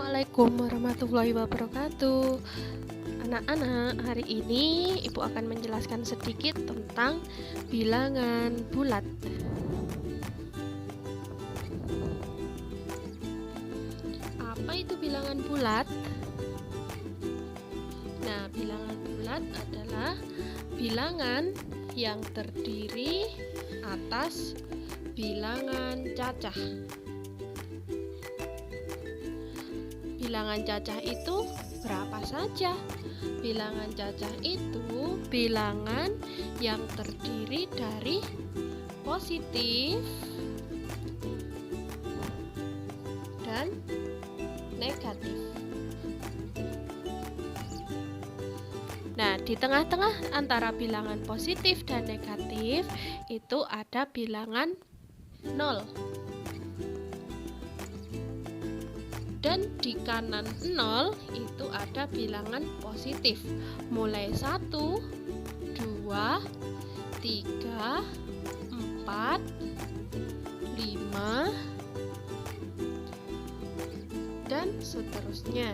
Assalamualaikum warahmatullahi wabarakatuh. Anak-anak, hari ini Ibu akan menjelaskan sedikit tentang bilangan bulat. Apa itu bilangan bulat? Nah, bilangan bulat adalah bilangan yang terdiri atas bilangan cacah. Bilangan cacah itu berapa saja? Bilangan cacah itu bilangan yang terdiri dari positif dan negatif. Nah, di tengah-tengah antara bilangan positif dan negatif itu ada bilangan 0. Dan di kanan 0 itu ada bilangan positif. Mulai 1, 2, 3, 4, 5, dan seterusnya.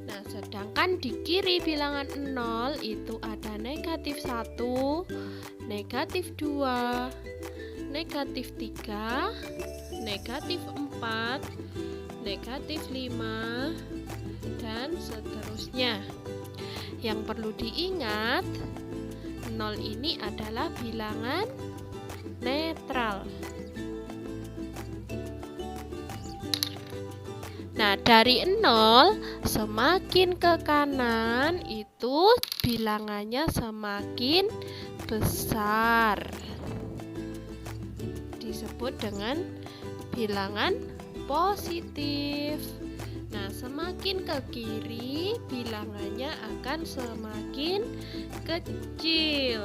Nah, sedangkan di kiri bilangan 0 itu ada negatif 1, negatif 2, negatif 3, negatif 4, negatif 5, dan seterusnya. Yang perlu diingat, 0 ini adalah bilangan netral. Nah, dari 0 semakin ke kanan itu bilangannya semakin besar. Disebut dengan bilangan positif. Nah, semakin ke kiri bilangannya akan semakin kecil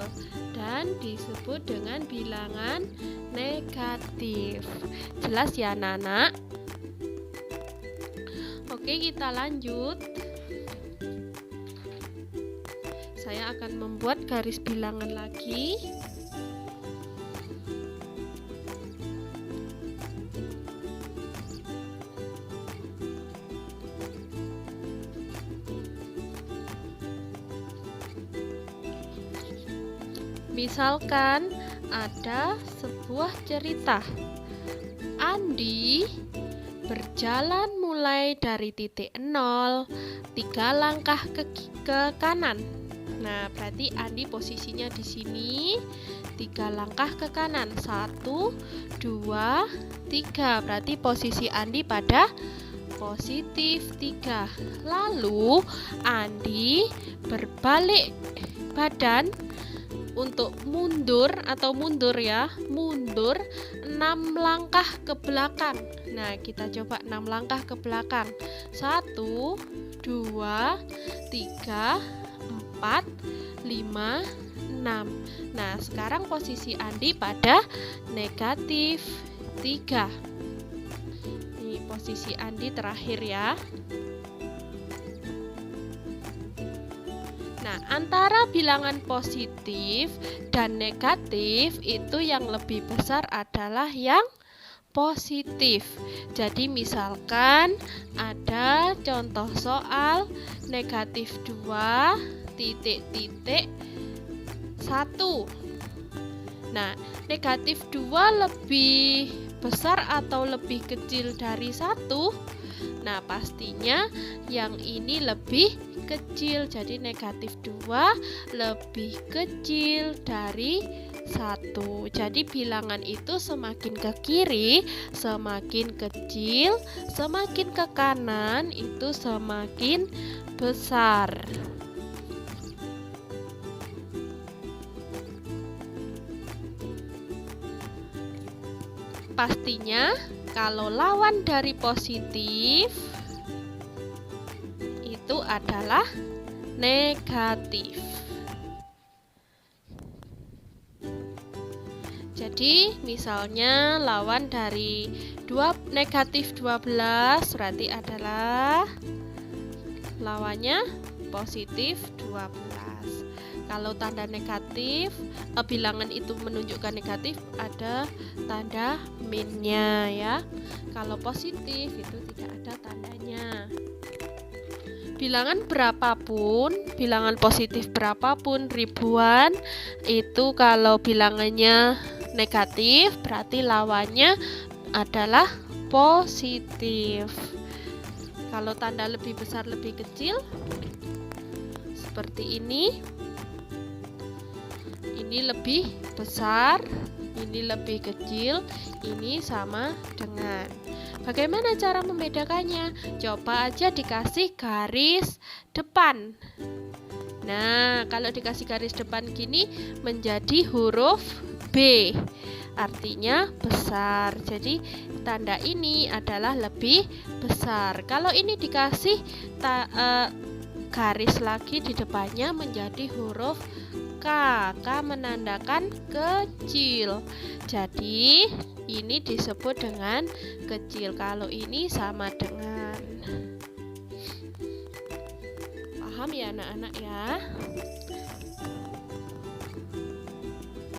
dan disebut dengan bilangan negatif. Jelas ya, anak-anak? Oke, kita lanjut. Saya akan membuat garis bilangan lagi. Misalkan ada sebuah cerita. Andi berjalan mulai dari titik 0, 3 langkah ke kanan. Nah, berarti Andi posisinya di sini 3 langkah ke kanan. 1, 2, 3. Berarti posisi Andi pada positif 3. Lalu Andi berbalik badan untuk mundur ya, mundur 6 langkah ke belakang. Nah, kita coba 6 langkah ke belakang. 1, 2, 3, 4, 5, 6. Nah, sekarang posisi Andi pada negatif 3. Ini posisi Andi terakhir ya. Nah, antara bilangan positif dan negatif itu yang lebih besar adalah yang positif. Jadi misalkan ada contoh soal negatif 2 titik 1. Nah, negatif 2 lebih besar atau lebih kecil dari 1? Nah, pastinya yang ini lebih kecil. Jadi negatif 2 lebih kecil dari 1. Jadi bilangan itu semakin ke kiri semakin kecil, semakin ke kanan itu semakin besar. Pastinya kalau lawan dari positif itu adalah negatif. Jadi misalnya lawan dari negatif 12 berarti adalah lawannya positif 12. Kalau tanda negatif, bilangan itu menunjukkan negatif, ada tanda minnya ya. Kalau positif itu tidak ada tandanya. Bilangan berapapun, bilangan positif berapapun, ribuan, itu kalau bilangannya negatif berarti lawannya adalah positif. Kalau tanda lebih besar lebih kecil seperti ini lebih besar, ini lebih kecil, ini sama dengan. Bagaimana cara membedakannya? Coba aja dikasih garis depan. Nah, kalau dikasih garis depan gini menjadi huruf B, artinya besar. Jadi tanda ini adalah lebih besar. Kalau ini dikasih garis lagi di depannya menjadi huruf K. K menandakan kecil. Jadi ini disebut dengan kecil. Kalau ini sama dengan. Paham ya anak-anak ya?